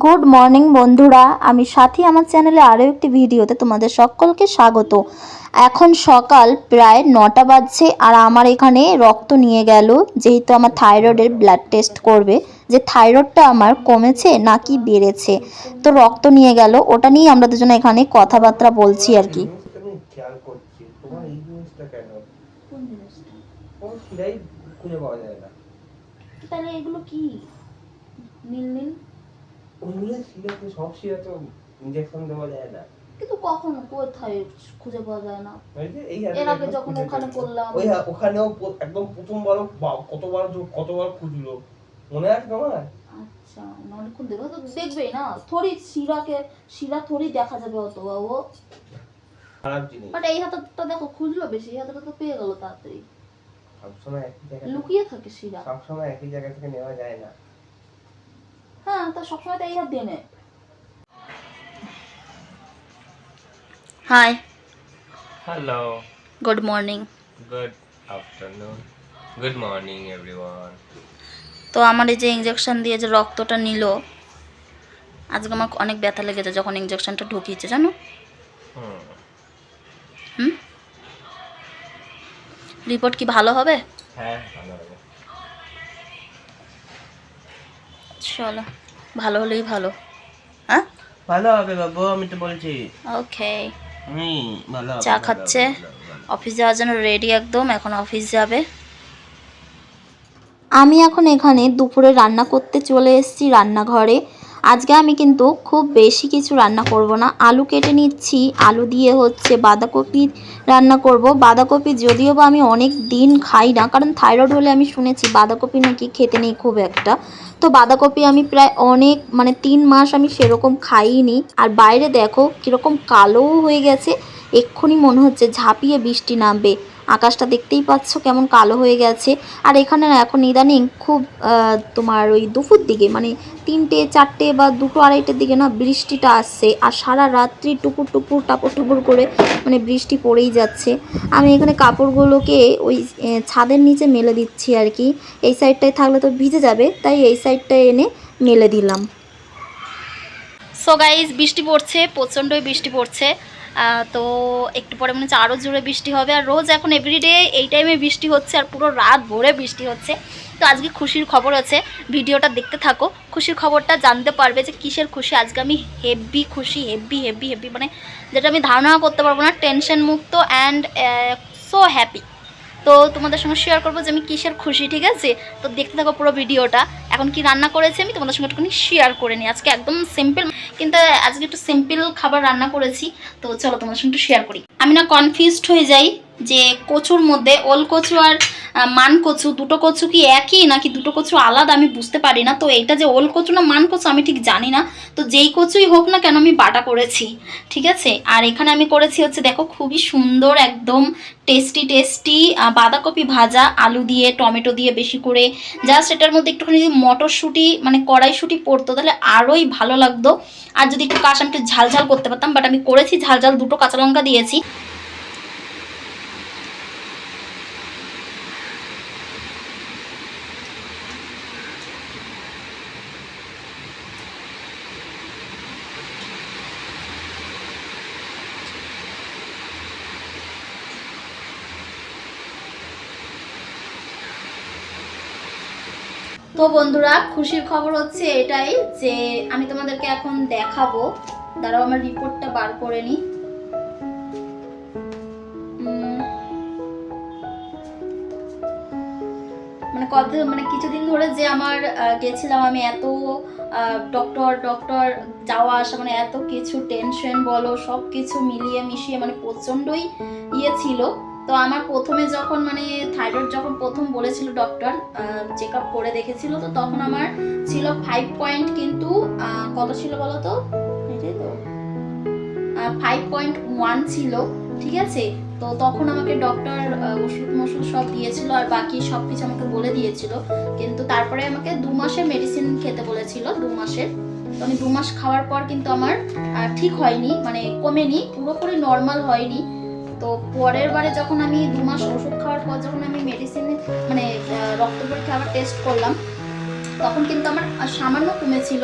Good morning বন্ধুরা, আমি সাথী আমার চ্যানেলে আরও একটি ভিডিওতে তোমাদের সকলকে স্বাগত। এখন সকাল প্রায় 9টা বাজছে আর আমার এখানে রক্ত নিয়ে গেল, যেহেতু আমার থাইরয়েডের ব্লাড টেস্ট করবে যে থাইরয়েডটা আমার কমেছে নাকি বেড়েছে। তো রক্ত নিয়ে গেল, ওটা নিয়ে আমরা দুজনে এখানে কথাবার্তা বলছি আর কি। তাহলে এগুলো কি নীল নীল? ওইগুলো শিরাতে সব শিরাতে ইনজেকশন দেওয়া যায় না। কিন্তু কখনো কোথায় খুঁজে পাওয়া যায় না। ওই যে এই এর আগে যখন ওখানে করলাম, ওই ওখানেও একদম প্রথমবার কতবার খুঁজলো, মনে আছে তোমার? আচ্ছা, অনেকক্ষণ দেখো তো দেখবেই না, থোড়ি শিরা থোড়ি দেখা যাবে অত বাবু। খারাপ জিনিস। বাট এই হাতটা দেখো খুঁজলো বেশি, এই হাতটা তো পেয়ে গেল তাড়াতাড়ি। সবসময় একই জায়গা লুকিয়ে থাকে শিরা, সবসময় একই জায়গা থেকে নেওয়া যায় না। হ্যাঁ, তা সবসময় তো এই হাত দিয়ে নেয়। Hi, hello, good morning. Good afternoon, good morning everyone. তো আমার এই যে ইঞ্জেকশন দিয়ে যে রক্তটা নিল, আজকে আমার অনেক ব্যথা লেগেছে যখন ইঞ্জেকশনটা ঢুকিয়েছে, জানো? রিপোর্ট কি ভালো হবে? হ্যাঁ, ভালো হবে। চলো, ভালো হলেই ভালো। হ্যাঁ, ভালো হবে বাবু, আমি তো বলছি। ওকে। ভালো হবে। চা খাচ্ছে, অফিস যাওয়ার জন্য রেডি একদম, এখন অফিস যাবে। আমি এখন এখানে দুপুরে রান্না করতে চলে এসেছি রান্নাঘরে। আজকে আমি কিন্তু খুব বেশি কিছু রান্না করব না, আলু কেটে নিচ্ছি, আলু দিয়ে হচ্ছে বাঁধাকপি রান্না করব। বাঁধাকপি যদিও বা আমি অনেক দিন খাই না, কারণ থাইরয়েড হলে আমি শুনেছি বাঁধাকপি নাকি খেতে নেই খুব একটা। তো বাঁধাকপি আমি প্রায় অনেক 3 মাস আমি সেরকম খাইনি। আর বাইরে দেখো কীরকম কালোও হয়ে গেছে, এক্ষুনি মনে হচ্ছে ঝাঁপিয়ে বৃষ্টি নামবে। আকাশটা দেখতেই পাচ্ছ কেমন কালো হয়ে গেছে। আর এখানে না এখন ইদানিং খুব তোমার ওই দুপুর দিকে 3টে 4টে বা 2টো 2:30টার দিকে না বৃষ্টিটা আসছে, আর সারা রাত্রি টুপুর টুপুর টাপুর টুপুর করে বৃষ্টি পড়েই যাচ্ছে। আমি এখানে কাপড়গুলোকে ওই ছাদের নিচে মেলে দিচ্ছি আর কি। এই সাইডটায় থাকলে তো ভিজে যাবে, তাই এই সাইডটায় এনে মেলে দিলাম। সো গাইজ, বৃষ্টি পড়ছে, প্রচণ্ডই বৃষ্টি পড়ছে। তো একটু পরে মনে হচ্ছে আরও জোরে বৃষ্টি হবে। আর রোজ এখন এভরিডে এই টাইমে বৃষ্টি হচ্ছে, আর পুরো রাত ভরে বৃষ্টি হচ্ছে। তো আজকে খুশির খবর আছে, ভিডিওটা দেখতে থাকো, খুশির খবরটা জানতে পারবে যে কিসের খুশি। আজকে আমি হেভি খুশি, হেভি হেভি হেভি, যেটা আমি ধারণা করতে পারবো না। টেনশন মুক্ত অ্যান্ড সো হ্যাপি। তো তোমাদের সঙ্গে শেয়ার করবো যে আমি কিসের খুশি, ঠিক আছে? তো দেখতে থাকো পুরো ভিডিওটা। এখন কি রান্না করেছি আমি তোমাদের সঙ্গে একটুখানি শেয়ার করে নিই। আজকে একদম সিম্পল, কিন্তু আজকে একটু সিম্পল খাবার রান্না করেছি। তো চলো তোমাদের সঙ্গে একটু শেয়ার করি। আমি না কনফিউজড হয়ে যাই যে কচুর মধ্যে ওল কচু আর মান কচু, দুটো কচু কি একই নাকি দুটো কচু আলাদা, আমি বুঝতে পারি না। তো এইটা যে ওল কচু না মান কচু আমি ঠিক জানি না। তো যেই কচুই হোক না কেন আমি বাটা করেছি, ঠিক আছে? আর এখানে আমি করেছি হচ্ছে দেখো খুবই সুন্দর একদম টেস্টি টেস্টি বাঁধাকপি ভাজা, আলু দিয়ে টমেটো দিয়ে বেশি করে, জাস্ট এটার মধ্যে একটুখানি যদি মটরশুঁটি কড়াইশুঁটি পড়তো তাহলে আরোই ভালো লাগতো। আর যদি একটু আমি একটু ঝাল ঝাল করতে পারতাম, বাট আমি করেছি ঝাল ঝাল, 2টো কাঁচা লঙ্কা দিয়েছি। তো বন্ধুরা, খুশির খবর হচ্ছে এটাই যে আমি তোমাদেরকে এখন দেখাবো, দাঁড়াও আমার রিপোর্টটা বার করে নিই। কিছুদিন ধরে যে আমার গেছিলাম আমি, এত ডক্টর যাওয়া আসা, এত কিছু টেনশন বলো, সব কিছু মিলিয়ে মিশিয়ে প্রচণ্ডই ছিল। তো আমার প্রথমে যখন থাইরয়েড যখন প্রথম বলেছিল ডক্টর, চেক আপ করে দেখেছিল, তো তখন আমার ছিল 5 পয়েন্ট, কিন্তু কত ছিল বলো তো? এটাই তো 5.1 ছিল, ঠিক আছে? তো তখন আমাকে ডক্টর ওষুধ সব দিয়েছিল, আর বাকি সব কিছু আমাকে বলে দিয়েছিল। কিন্তু তারপরে আমাকে 2 মাসের মেডিসিন খেতে বলেছিল, 2 মাসের। তো আমি 2 মাস খাওয়ার পর কিন্তু আমার ঠিক হয়নি, কমেনি, পুরোপুরি নর্মাল হয়নি। তো পরের বারে যখন আমি 2 মাস ওষুধ খাওয়ার পর যখন আমি মেডিসিন রক্ত পরীক্ষা আবার টেস্ট করলাম, তখন কিন্তু আমার সামান্য কমেছিল,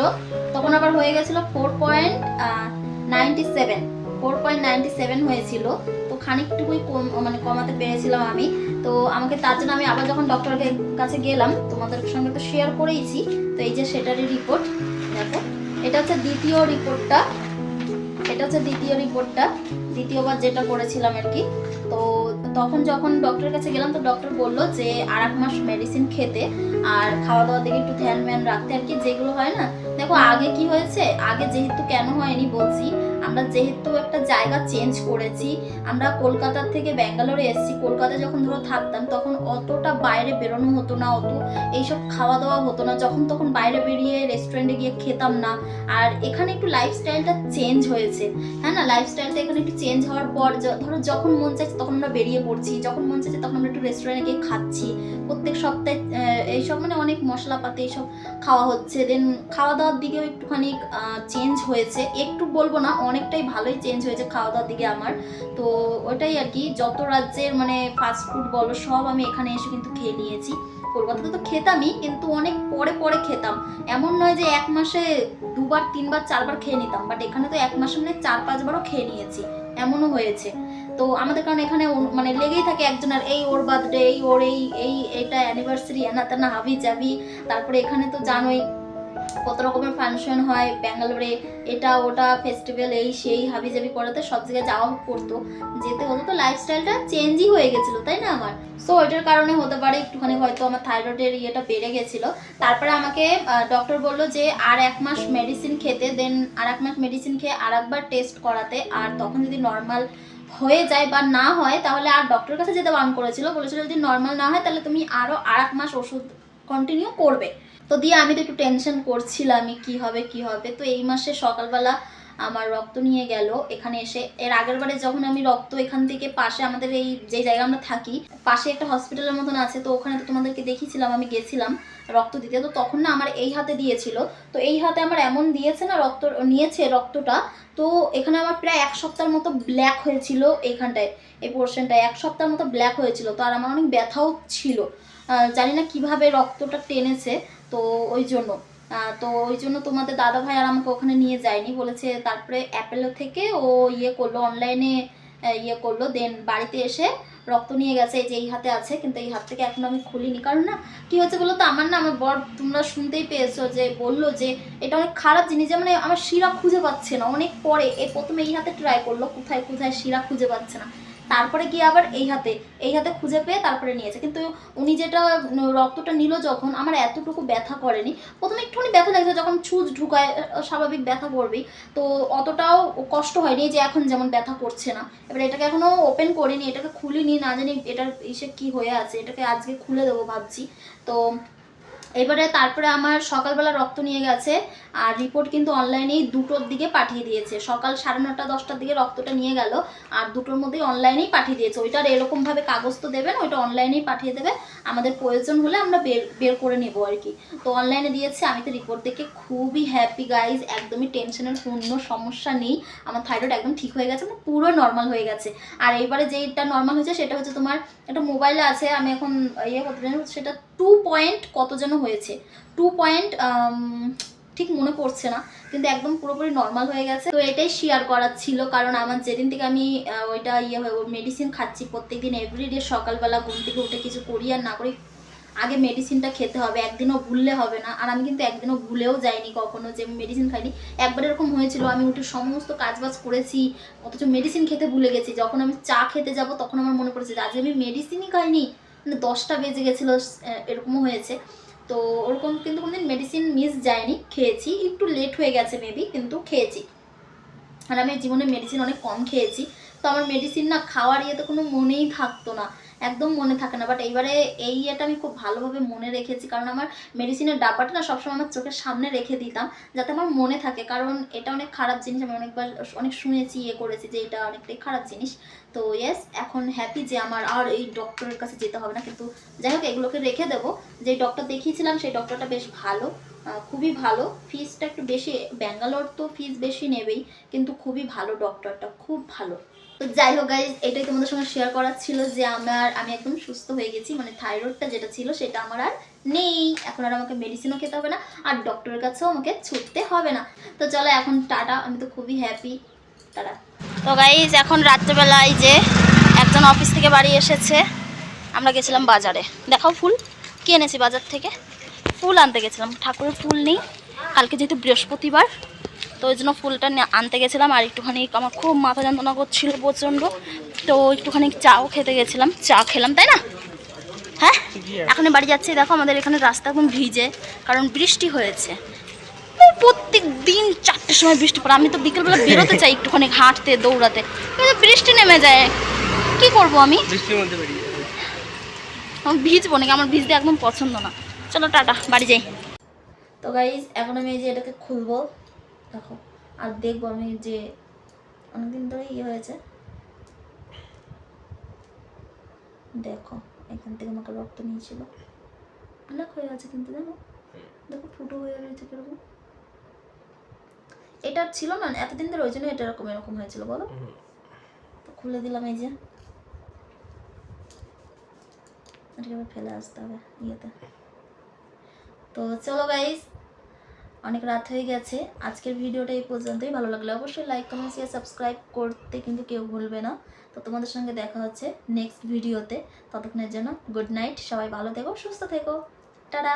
তখন আবার হয়ে গেছিলো 4.97 হয়েছিল। তো খানিকটুকুই মানে কমাতে পেরেছিলাম আমি। তো আমাকে তার জন্য আমি আবার যখন ডক্টরের কাছে গেলাম, তোমাদের সঙ্গে তো শেয়ার করেইছি। তো এই যে সেটারই রিপোর্ট দেখো, এটা হচ্ছে দ্বিতীয় রিপোর্টটা, দ্বিতীয়বার যেটা করেছিলাম আর কি। তো তখন যখন ডক্টরের কাছে গেলাম, তো ডক্টর বললো যে আর 1 মাস মেডিসিন খেতে আর খাওয়া দাওয়ার দিকে একটু ধ্যান রাখতে আর কি, যেগুলো হয় না। দেখো আগে কি হয়েছে, আগে যেহেতু কেন হয়নি বলছি, আমরা যেহেতু একটা জায়গা চেঞ্জ করেছি, আমরা কলকাতা থেকে ব্যাঙ্গালোরে এসেছি। কলকাতায় যখন ধরো থাকতাম তখন অতটা বাইরে বেরোনো হতো না, অত এইসব খাওয়া দাওয়া হতো না, যখন তখন বাইরে বেরিয়ে রেস্টুরেন্টে গিয়ে খেতাম না। আর এখানে একটু লাইফস্টাইলটা চেঞ্জ হয়েছে, হ্যাঁ না, লাইফস্টাইলটা এখানে একটু চেঞ্জ হওয়ার পর ধরো যখন মন চাইছে তখন আমরা বেরিয়ে পড়ছি, যখন মন চাইছে তখন আমরা একটু রেস্টুরেন্টে গিয়ে খাচ্ছি প্রত্যেক সপ্তাহে। এইসব মানে অনেক মশলাপাতি এইসব খাওয়া হচ্ছে। দেন খাওয়া দাওয়ার দিকেও একটুখানি চেঞ্জ হয়েছে, একটু বলবো না, অনেকটাই ভালোই চেঞ্জ হয়েছে খাওয়া দাওয়ার দিকে আমার। তো ওটাই আর কি, যত রাজ্যের মানে ফাস্টফুড বলো সব আমি এখানে এসে কিন্তু খেয়ে নিয়েছি। কলকাতাতে তো খেতামই, কিন্তু অনেক পরে খেতাম। এমন নয় যে 1 মাসে 2বার 3বার 4বার খেয়ে নিতাম, বাট এখানে তো 1 মাসে মানে 4-5 বারও খেয়ে নিয়েছি, এমনও হয়েছে। তো আমাদের কারণ এখানে মানে লেগেই থাকে একজনের, এই ওর বার্থডে, এই ওর এইটা অ্যানিভার্সারি, এনা তেনা হাবি যাবি। তারপরে এখানে তো জানোই কত রকমের ফাংশন হয় ব্যাঙ্গালোরে, এটা ওটা ফেস্টিভ্যাল এই সেই হাবি জাবি করাতে সব জায়গায় যাওয়া করতো, যেতে হতো। তো লাইফস্টাইলটা চেঞ্জই হয়ে গেছিলো, তাই না আমার। সো এটার কারণে হতে পারে একটুখানি হয়তো আমার থাইরয়েডের ইয়েটা বেড়ে গেছিলো। তারপরে আমাকে ডক্টর বললো যে আর 1 মাস মেডিসিন খেতে, দেন আর 1 মাস মেডিসিন খেয়ে আর একবার টেস্ট করাতে, আর তখন যদি নর্মাল হয়ে যায় বা না হয় তাহলে আর ডক্টরের কাছে যেতে বারণ করেছিল, বলেছিল যদি নর্মাল না হয় তাহলে তুমি আরও আর 1 মাস ওষুধ কন্টিনিউ করবে। তো দিয়ে আমি তো একটু টেনশন করছিলামই কি হবে। তো এই মাসে সকালবেলা আমার রক্ত নিয়ে গেল এখানে এসে। এর আগের বারে যখন আমি রক্ত এখান থেকে পাশে, আমাদের এই যে জায়গায় আমরা থাকি পাশে একটা হসপিটালের মতন আছে, তো ওখানে তো তোমাদেরকে দেখিয়েছিলাম, আমি গেছিলাম রক্ত দিতে। তো তখন না আমার এই হাতে দিয়েছিল, তো এই হাতে আমার এমন দিয়েছে না, নিয়েছে রক্তটা। তো এখানে আমার প্রায় 1 সপ্তাহের মতো ব্ল্যাক হয়েছিল, এইখানটায় এই পোর্শনটায় 1 সপ্তাহের মতো ব্ল্যাক হয়েছিল। তো আর আমার অনেক ব্যথাও ছিল, জানি না কিভাবে রক্তটা টেনেছে। তো ওই জন্য তোমাদের দাদা ভাই আর আমাকে ওখানে নিয়ে যায়নি, বলেছে। তারপরে অ্যাপেলো থেকে ও করলো, অনলাইনে করলো, দেন বাড়িতে এসে রক্ত নিয়ে গেছে। এই যে এই হাতে আছে, কিন্তু এই হাত থেকে এখন আমি খুলিনি, কারণ না কি হচ্ছে বলো তো, আমার বর, তোমরা শুনতেই পেয়েছো যে বললো যে এটা অনেক খারাপ জিনিস, যে মানে আমার শিরা খুঁজে পাচ্ছে না। অনেক পরে প্রথমে এই হাতে ট্রাই করলো, কোথায় শিরা খুঁজে পাচ্ছে না, তারপরে গিয়ে আবার এই হাতে খুঁজে পেয়ে তারপরে নিয়েছে। কিন্তু উনি যেটা রক্তটা নিল যখন, আমার এতটুকু ব্যথা করেনি। প্রথমে একটুখানি ব্যথা লাগছে, যখন ছুঁচ ঢুকায় স্বাভাবিক ব্যথা করবেই, তো অতটাও কষ্ট হয়নি যে এখন যেমন ব্যথা করছে না। এবার এটাকে এখনও ওপেন করিনি, এটাকে খুলিনি, না জানি এটার ইসে কী হয়ে আছে, এটাকে আজকে খুলে দেবো ভাবছি। তো এবারে তারপরে আমার সকালবেলা রক্ত নিয়ে গেছে, আর রিপোর্ট কিন্তু অনলাইনেই 2টোর দিকে পাঠিয়ে দিয়েছে। সকাল 9:30-10টার দিকে রক্তটা নিয়ে গেল, আর 2টোর মধ্যেই অনলাইনেই পাঠিয়ে দিয়েছে। ওইটার এরকমভাবে কাগজ তো দেবেন, ওইটা অনলাইনেই পাঠিয়ে দেবে, আমাদের প্রয়োজন হলে আমরা বের করে নেবো আর কি। তো অনলাইনে দিয়েছে। আমি তো রিপোর্ট দেখে খুবই হ্যাপি গাইজ, একদমই টেনশনের কোনো সমস্যা নেই। আমার থাইরয়েড একদম ঠিক হয়ে গেছে, মানে পুরো নর্মাল হয়ে গেছে। আর এইবারে যেটা নর্মাল হয়েছে সেটা হচ্ছে তোমার একটা মোবাইলে আছে, আমি এখন করতে জানি, সেটা 2 পয়েন্ট কত যেন হয়েছে, 2 পয়েন্ট ঠিক মনে পড়ছে না, কিন্তু একদম পুরোপুরি নর্মাল হয়ে গেছে। তো এটাই শেয়ার করার ছিল, কারণ আমার যেদিন থেকে আমি ওইটা মেডিসিন খাচ্ছি প্রত্যেকদিন এভরিডে, সকালবেলা ঘুম থেকে উঠে কিছু করি আর না করি, আগে মেডিসিনটা খেতে হবে, একদিনও ভুললে হবে না। আর আমি কিন্তু একদিনও ভুলেও যাইনি কখনো যে মেডিসিন খাইনি। একবার এরকম হয়েছিল, আমি উঠে সমস্ত কাজবাজ করেছি, অথচ মেডিসিন খেতে ভুলে গেছি। যখন আমি চা খেতে যাব তখন আমার মনে পড়েছে যে আজকে আমি মেডিসিনই খাইনি, মানে 10টা বেজে গেছিলো, এরকমও হয়েছে। তো ওরকম কিন্তু কোনোদিন মেডিসিন মিস যায়নি, খেয়েছি, একটু লেট হয়ে গেছে মেবি, কিন্তু খেয়েছি। আর আমি জীবনে মেডিসিন অনেক কম খেয়েছি, তো আমার মেডিসিন না খাওয়ার ইয়েতে কোনো মনেই থাকতো না, একদম মনে থাকে না। বাট এইবারে এই ইয়েটা আমি খুব ভালোভাবে মনে রেখেছি, কারণ আমার মেডিসিনের ডাব্বাটা না সবসময় আমার চোখের সামনে রেখে দিতাম, যাতে আমার মনে থাকে, কারণ এটা অনেক খারাপ জিনিস। আমি অনেক শুনেছি, করেছি যে এটা অনেকটাই খারাপ জিনিস। তো ইয়েস, এখন হ্যাপি যে আমার আর এই ডক্টরের কাছে যেতে হবে না। কিন্তু যাই হোক, এগুলোকে রেখে দেবো। যে ডক্টর দেখিয়েছিলাম সেই ডক্টরটা বেশ ভালো, খুবই ভালো। ফিসটা একটু বেশি, ব্যাঙ্গালোর তো ফিস বেশি নেবেই, কিন্তু খুবই ভালো, ডক্টরটা খুব ভালো। তো যাই হোক গাইজ, এটাই তোমাদের সঙ্গে শেয়ার করার ছিল যে আমি একদম সুস্থ হয়ে গেছি, মানে থাইরয়েডটা যেটা ছিল সেটা আমার আর নেই, এখন আর আমাকে মেডিসিনও খেতে হবে না, আর ডক্টরের কাছেও আমাকে ছুটতে হবে না। তো চলো এখন টাটা, আমি তো খুবই হ্যাপি, টাটা। তো গাইজ এখন রাত্রেবেলায় যে একজন অফিস থেকে বাড়ি এসেছে, আমরা গেছিলাম বাজারে। দেখাও ফুল কি এনেছি বাজার থেকে, ফুল আনতে গেছিলাম, ঠাকুরের ফুল নেই কালকে যেহেতু বৃহস্পতিবার, তো ওই জন্য ফুলটা আনতে গেছিলাম। আর একটুখানি আমার খুব মাথা যন্ত্রণা করছিল প্রচণ্ড, তো একটুখানি চাও খেতে গেছিলাম, চা খেলাম, তাই না? হ্যাঁ, এখনই বাড়ি যাচ্ছি। দেখো আমাদের এখানে রাস্তা একদম ভিজে, কারণ বৃষ্টি হয়েছে। প্রত্যেক দিন 4টের সময় বৃষ্টি পড়ে, আমি তো বিকেলবেলা বেরোতে চাই একটুখানি হাঁটতে দৌড়াতে, কিন্তু বৃষ্টি নেমে যায়, কি করব আমি? বৃষ্টির মধ্যে বেরিয়ে যাবে। আমি ভিজবো নাকি? আমার ভিজতে একদম পছন্দ না। চলো টাটা, বাড়ি যাই। তো গাইজ এখন আমি এই যে এটাকে খুলবো, দেখো, আর দেখবো আমি যে অনেকদিন ধরে ইয়ে হয়েছে, দেখো এখান থেকে আমাকে রক্ত নিয়েছিল, অনেক হয়ে আছে কিন্তু জানো, দেখো ফুটো হয়ে রয়েছে কিরকম। এটা ছিল না এতদিন ধরে, ওই জন্য এটা এরকম এরকম হয়েছিল বলো। তো খুলে দিলাম এই যে, এটাকে আবার ফেলে আসতে হবে ইয়েতে। তো চলো গাইজ, অনেক রাত হয়ে গেছে, আজকের ভিডিওটা এই পর্যন্তই। ভালো লাগলে অবশ্যই লাইক কমেন্ট শেয়ার সাবস্ক্রাইব করতে কিন্তু কেউ ভুলবে না। তো তোমাদের সঙ্গে দেখা হচ্ছে নেক্সট ভিডিওতে, ততক্ষণের জন্য গুড নাইট, সবাই ভালো থেকো, সুস্থ থেকো, টাটা।